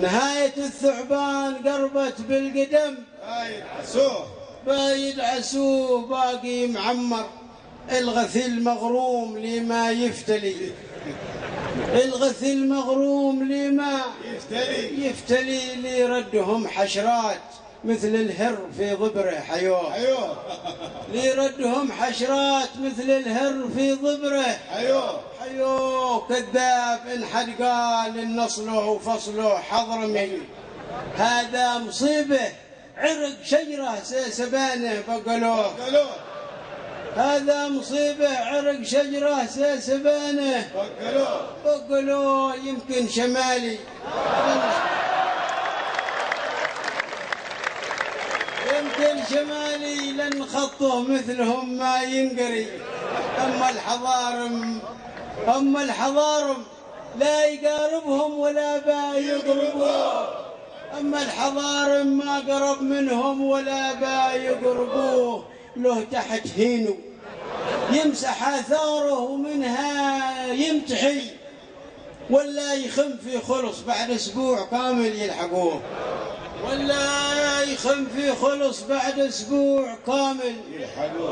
نهاية الثعبان قربت بالقدم، بايدعسوه باقي معمر. الغثيل مغروم لما يفتلي، الغثيل مغروم لما يفتلي. لي ردهم حشرات مثل الهر في ضبره. حيوه لي ردهم حشرات مثل الهر في ضبره. حيوه كذاب إن حد قال إن نصله وفصله حضرمي. هذا مصيبه عرق شجره سيسبانه بقلوه. هذا مصيبه عرق شجره سيسبانه بقلوه. يمكن شمالي، يمكن شمالي لن خطه مثلهم ما ينقري. أما الحضارم لا يقاربهم ولا با يقربوه. أما الحضارم ما قرب منهم ولا با يقربوه. له تحت هينو يمسح آثاره ومنها يمتحي، ولا يخم في خلص بعد أسبوع كامل يلحقوه. ولا يخم في خلص بعد أسبوع كامل يلحقوه.